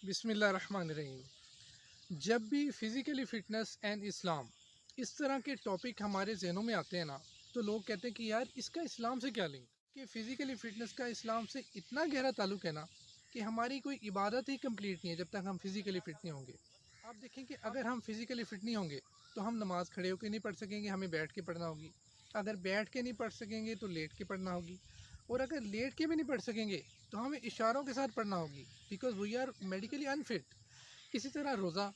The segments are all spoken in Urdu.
بسم اللہ الرحمن الرحیم۔ جب بھی فزیکلی فٹنس اینڈ اسلام اس طرح کے ٹاپک ہمارے ذہنوں میں آتے ہیں نا، تو لوگ کہتے ہیں کہ یار اس کا اسلام سے کیا لنک، کہ فزیکلی فٹنس کا اسلام سے اتنا گہرا تعلق ہے نا کہ ہماری کوئی عبادت ہی کمپلیٹ نہیں ہے جب تک ہم فزیکلی فٹ نہیں ہوں گے۔ آپ دیکھیں کہ اگر ہم فزیکلی فٹ نہیں ہوں گے تو ہم نماز کھڑے ہو کے نہیں پڑھ سکیں گے، ہمیں بیٹھ کے پڑھنا ہوگی۔ اگر بیٹھ کے نہیں پڑھ سکیں گے تو لیٹ کے پڑھنا ہوگی، اور اگر لیٹ کے بھی نہیں پڑھ سکیں گے تو ہمیں اشاروں کے ساتھ پڑھنا ہوگی، بیکاز وی آر میڈیکلی انفٹ۔ اسی طرح روزہ،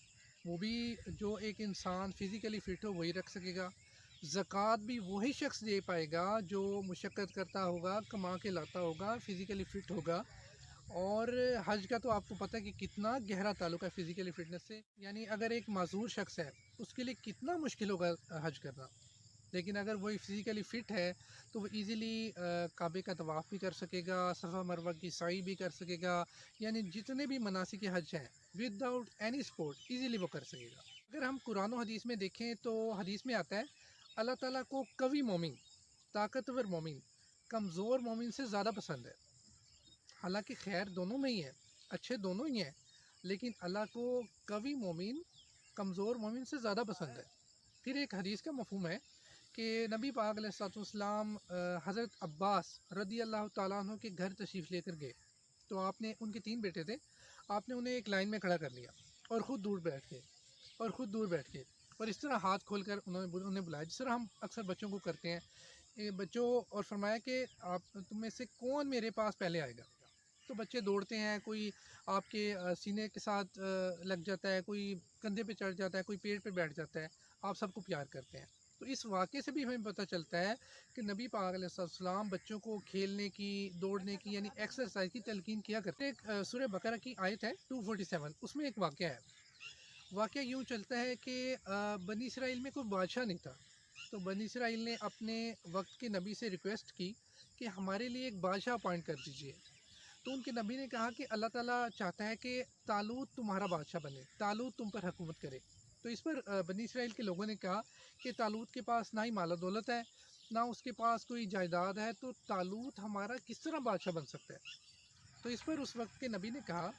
وہ بھی جو ایک انسان فزیکلی فٹ ہو وہی رکھ سکے گا۔ زکوٰۃ بھی وہی شخص دے پائے گا جو مشقت کرتا ہوگا، کما کے لاتا ہوگا، فزیکلی فٹ ہوگا۔ اور حج کا تو آپ کو پتہ ہے کہ کتنا گہرا تعلق ہے فزیکلی فٹنس سے، یعنی اگر ایک معذور شخص ہے اس کے لیے کتنا مشکل ہوگا حج کرنا، لیکن اگر وہی فزیکلی فٹ ہے تو وہ ایزیلی کعبے کا طواف بھی کر سکے گا، صفا مروہ کی سعی بھی کر سکے گا، یعنی جتنے بھی مناسک حج ہیں with out any support easily وہ کر سکے گا۔ اگر ہم قرآن و حدیث میں دیکھیں تو حدیث میں آتا ہے اللہ تعالیٰ کو قوی مومن، طاقتور مومن کمزور مومن سے زیادہ پسند ہے۔ حالانکہ خیر دونوں میں ہی ہے، اچھے دونوں ہی ہیں، لیکن اللہ کو قوی مومن کمزور مومن سے زیادہ پسند ہے۔ پھر ایک حدیث کا مفہوم ہے کہ نبی پاک علیہ الصلوۃ والسلام حضرت عباس رضی اللہ تعالیٰ عنہ کے گھر تشریف لے کر گئے، تو آپ نے، ان کے 3 بیٹے تھے، آپ نے انہیں ایک لائن میں کھڑا کر لیا اور خود دور بیٹھ گئے اور اس طرح ہاتھ کھول کر انہیں بلایا، جس طرح ہم اکثر بچوں کو کرتے ہیں بچوں، اور فرمایا کہ آپ تم میں سے کون میرے پاس پہلے آئے گا۔ تو بچے دوڑتے ہیں، کوئی آپ کے سینے کے ساتھ لگ جاتا ہے، کوئی کندھے پہ چڑھ جاتا ہے، کوئی پیڑ پہ بیٹھ جاتا ہے، آپ سب کو پیار کرتے ہیں۔ تو اس واقعے سے بھی ہمیں پتہ چلتا ہے کہ نبی پاک علیہ السلام بچوں کو کھیلنے کی، دوڑنے کی، یعنی ایکسرسائز کی تلقین کیا کرتے ہیں۔ ایک سورہ بقرہ کی آیت ہے 247، اس میں ایک واقعہ ہے۔ واقعہ یوں چلتا ہے کہ بنی اسرائیل میں کوئی بادشاہ نہیں تھا، تو بنی اسرائیل نے اپنے وقت کے نبی سے ریکویسٹ کی کہ ہمارے لیے ایک بادشاہ اپوائنٹ کر دیجیے۔ تو ان کے نبی نے کہا کہ اللہ تعالیٰ چاہتا ہے کہ طالوت تمہارا بادشاہ بنے، طالوت تم پر حکومت کرے۔ تو اس پر بنی اسرائیل کے لوگوں نے کہا کہ طالوت کے پاس نہ ہی مال و دولت ہے، نہ اس کے پاس کوئی جائیداد ہے، تو طالوت ہمارا کس طرح بادشاہ بن سکتا ہے؟ تو اس پر اس وقت کے نبی نے کہا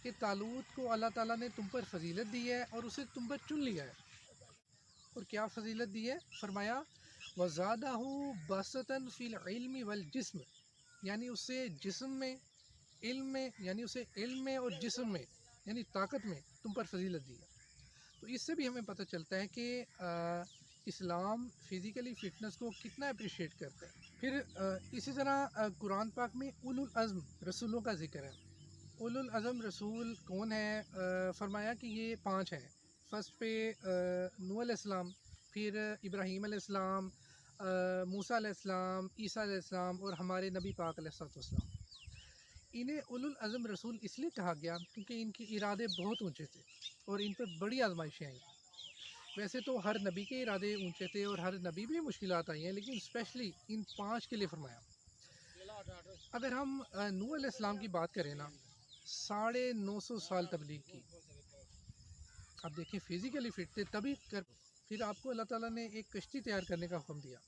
کہ طالوت کو اللہ تعالیٰ نے تم پر فضیلت دی ہے اور اسے تم پر چن لیا ہے۔ اور کیا فضیلت دی ہے؟ فرمایا وَزَادَهُ بَسَطًا فِي الْعِلْمِ وَالْجِسْمِ، یعنی اسے جسم میں، علم میں، یعنی اسے علم میں اور جسم میں، یعنی طاقت میں تم پر فضیلت دی ہے۔ تو اس سے بھی ہمیں پتہ چلتا ہے کہ اسلام فزیکلی فٹنس کو کتنا اپریشیٹ کرتا ہے۔ پھر اسی طرح قرآن پاک میں اولو العزم رسولوں کا ذکر ہے۔ اولو العزم رسول کون ہے؟ فرمایا کہ یہ 5 ہیں۔ فرسٹ پہ نوح علیہ السلام، پھر ابراہیم علیہ السلام، موسیٰ علیہ السلام، عیسیٰ علیہ السلام، اور ہمارے نبی پاک علیہ السلام۔ انہیں اولو العزم رسول اس لیے کہا گیا کیونکہ ان کے ارادے بہت اونچے تھے اور ان پر بڑی آزمائشیں آئیں۔ ویسے تو ہر نبی کے ارادے اونچے تھے اور ہر نبی بھی مشکلات آئی ہیں، لیکن اسپیشلی ان 5 کے لیے فرمایا۔ اگر ہم نوح علیہ السلام کی بات کریں نا، 950 سال تبلیغ کی، اب دیکھیں فزیکلی فٹ تھے تبھی پھر آپ کو اللہ تعالیٰ نے ایک کشتی تیار کرنے کا حکم دیا،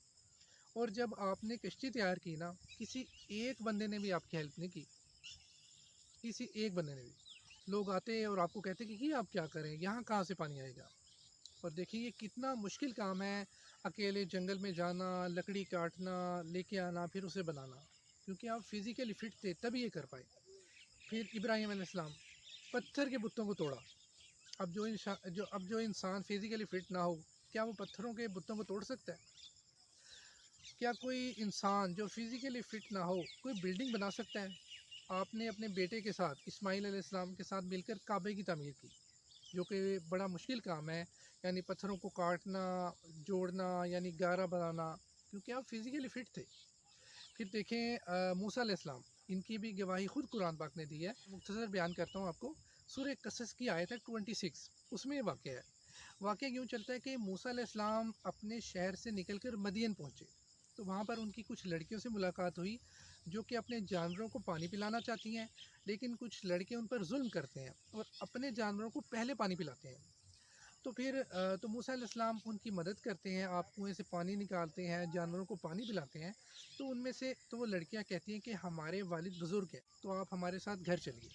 اور جب آپ نے کشتی تیار کی نا، کسی ایک بندے نے بھی آپ کی ہیلپ نہیں کی، کسی ایک بندے نے بھی۔ لوگ آتے اور آپ کو کہتے کہ آپ کیا کریں، یہاں کہاں سے پانی آئے گا؟ اور دیکھیں یہ کتنا مشکل کام ہے، اکیلے جنگل میں جانا، لکڑی کاٹنا، لے کے آنا، پھر اسے بنانا، کیونکہ آپ فزیکلی فٹ تھے تبھی یہ کر پائے۔ پھر ابراہیم علیہ السلام، پتھر کے بتوں کو توڑا۔ اب جو انسان فزیکلی فٹ نہ ہو، کیا وہ پتھروں کے بتوں کو توڑ سکتا ہے؟ کیا کوئی انسان جو فزیکلی فٹ نہ ہو کوئی بلڈنگ بنا سکتا ہے؟ آپ نے اپنے بیٹے کے ساتھ، اسماعیل علیہ السلام کے ساتھ مل کر کعبے کی تعمیر کی، جو کہ بڑا مشکل کام ہے، یعنی پتھروں کو کاٹنا، جوڑنا، یعنی گارا بنانا، کیونکہ آپ فزیکلی فٹ تھے۔ پھر دیکھیں موسیٰ علیہ السلام، ان کی بھی گواہی خود قرآن پاک نے دی ہے۔ مختصر بیان کرتا ہوں آپ کو، سورہ قصص کی آیت ہے 26، اس میں یہ واقعہ ہے۔ واقعہ یوں چلتا ہے کہ موسیٰ علیہ السلام اپنے شہر سے نکل کر مدین پہنچے، تو وہاں پر ان کی کچھ لڑکیوں سے ملاقات ہوئی جو کہ اپنے جانوروں کو پانی پلانا چاہتی ہیں، لیکن کچھ لڑکے ان پر ظلم کرتے ہیں اور اپنے جانوروں کو پہلے پانی پلاتے ہیں۔ تو پھر تو موسیٰ علیہ السلام ان کی مدد کرتے ہیں، آپ کنویں سے پانی نکالتے ہیں، جانوروں کو پانی پلاتے ہیں۔ تو ان میں سے تو وہ لڑکیاں کہتی ہیں کہ ہمارے والد بزرگ ہیں، تو آپ ہمارے ساتھ گھر چلیے۔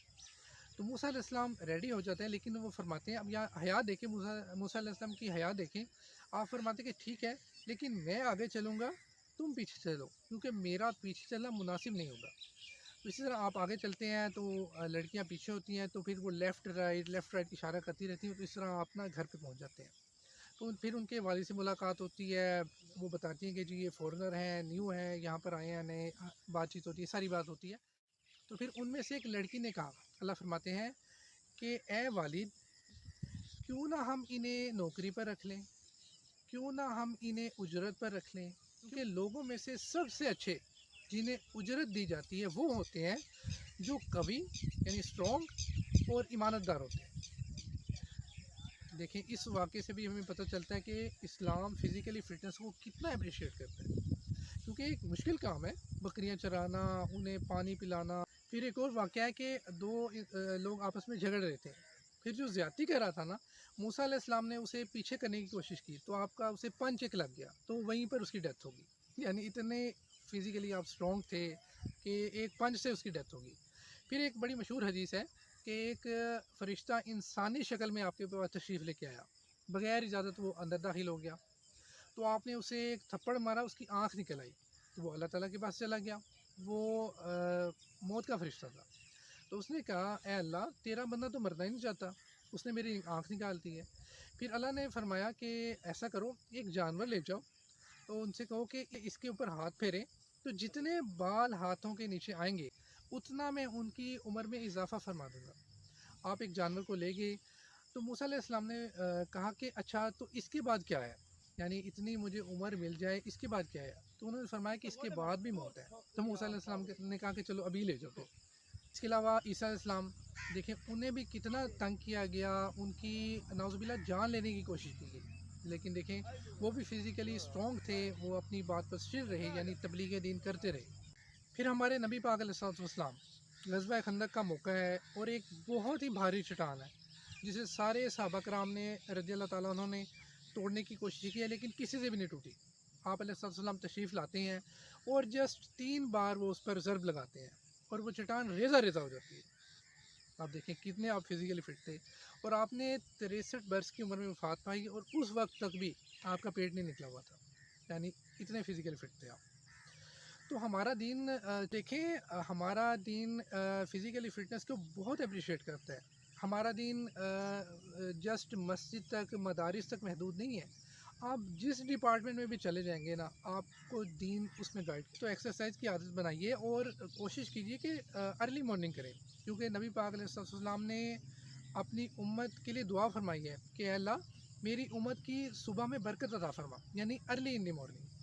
تو موسیٰ علیہ السلام ریڈی ہو جاتے ہیں، لیکن وہ فرماتے ہیں، اب یہاں حیا دیکھیں، موسیٰ علیہ السلام کی حیا دیکھیں، آپ فرماتے ہیں کہ ٹھیک ہے لیکن میں آگے چلوں گا، تم پیچھے چلو، کیونکہ میرا پیچھے چلنا مناسب نہیں ہوگا۔ تو اسی طرح آپ آگے چلتے ہیں تو لڑکیاں پیچھے ہوتی ہیں، تو پھر وہ لیفٹ رائٹ اشارہ کرتی رہتی ہیں، تو اس طرح آپ نا گھر پہ پہنچ جاتے ہیں۔ تو پھر ان کے والد سے ملاقات ہوتی ہے، وہ بتاتی ہیں کہ جی یہ فورنر ہیں، نیو ہیں، یہاں پر آئے ہیں، نئے، بات چیت ہوتی ہے، ساری بات ہوتی ہے۔ تو پھر ان میں سے ایک لڑکی نے کہا، اللہ فرماتے ہیں کہ اے والد، کیوں نہ ہم انہیں نوکری پر رکھ لیں، کیوں نہ ہم انہیں اجرت پر رکھ لیں، کیونکہ لوگوں میں سے سب سے اچھے جنہیں اجرت دی جاتی ہے وہ ہوتے ہیں جو قوی یعنی اسٹرانگ اور ایمانت دار ہوتے ہیں۔ دیکھیں اس واقعے سے بھی ہمیں پتہ چلتا ہے کہ اسلام فزیکلی فٹنس کو کتنا اپریشیٹ کرتا ہے، کیونکہ ایک مشکل کام ہے بکریاں چرانا، انہیں پانی پلانا۔ پھر ایک اور واقعہ ہے کہ دو لوگ آپس میں جھگڑ رہے تھے، پھر جو زیادتی کر رہا تھا نا، موسیٰ علیہ السلام نے اسے پیچھے کرنے کی کوشش کی، تو آپ کا اسے پنچ ایک لگ گیا، تو وہیں پر اس کی ڈیتھ ہوگی۔ یعنی اتنے فزیکلی آپ اسٹرانگ تھے کہ ایک پنچ سے اس کی ڈیتھ ہوگی۔ پھر ایک بڑی مشہور حدیث ہے کہ ایک فرشتہ انسانی شکل میں آپ کے پاس تشریف لے کے آیا، بغیر اجازت وہ اندر داخل ہو گیا، تو آپ نے اسے ایک تھپڑ مارا، اس کی آنکھ نکل آئی، تو وہ اللہ تعالیٰ کے پاس چلا گیا، وہ موت کا فرشتہ تھا۔ تو اس نے کہا اے اللہ، تیرا بندہ تو مرنا ہی نہیں چاہتا، اس نے میری آنکھ نکال دی ہے۔ پھر اللہ نے فرمایا کہ ایسا کرو، ایک جانور لے جاؤ، تو ان سے کہو کہ اس کے اوپر ہاتھ پھیریں، تو جتنے بال ہاتھوں کے نیچے آئیں گے اتنا میں ان کی عمر میں اضافہ فرما دوں گا۔ آپ ایک جانور کو لے گئے، تو موسیٰ علیہ السلام نے کہا کہ اچھا تو اس کے بعد کیا ہے، یعنی اتنی مجھے عمر مل جائے، اس کے بعد کیا ہے؟ تو انہوں نے فرمایا کہ اس کے بعد بھی موت ہے۔ تو موسیٰ علیہ السلام نے کہا کہ چلو ابھی لے جاؤ تو۔ اس کے علاوہ عیسیٰ علیہ السلام، دیکھیں انہیں بھی کتنا تنگ کیا گیا، ان کی نعوذ باللہ جان لینے کی کوشش کی گئی، لیکن دیکھیں وہ بھی فزیکلی اسٹرانگ تھے، وہ اپنی بات پر سٹر رہے، یعنی تبلیغ دین کرتے رہے۔ پھر ہمارے نبی پاک علیہ السلام، غزوہ خندق کا موقع ہے اور ایک بہت ہی بھاری چٹان ہے جسے سارے صحابہ کرام نے رضی اللہ تعالیٰ عنہ نے توڑنے کی کوشش کی ہے، لیکن کسی سے بھی نہیں ٹوٹی۔ آپ علیہ السلام تشریف لاتے ہیں اور جسٹ 3 بار وہ اس پر ضرب لگاتے ہیں اور وہ چٹان ریزہ ریزہ ہو جاتی ہے۔ آپ دیکھیں کتنے آپ فزیکلی فٹ تھے، اور آپ نے 63 برس کی عمر میں وفات پائی، اور اس وقت تک بھی آپ کا پیٹ نہیں نکلا ہوا تھا، یعنی اتنے فزیکلی فٹ تھے آپ۔ تو ہمارا دین دیکھیں ہمارا دین فزیکلی فٹنس کو بہت اپریشیٹ کرتا ہے۔ ہمارا دین جسٹ مسجد تک، مدارس تک محدود نہیں ہے، آپ جس ڈپارٹمنٹ میں بھی چلے جائیں گے نا، آپ کو دین اس میں گائڈ۔ تو ایکسرسائز کی عادت بنائیے اور کوشش کیجیے کہ ارلی مارننگ کریں، کیونکہ نبی پاک علیہ السلام نے اپنی امت کے لیے دعا فرمائی ہے کہ اے اللہ میری امت کی صبح میں برکت عطا فرما، یعنی ارلی ان دی مارننگ۔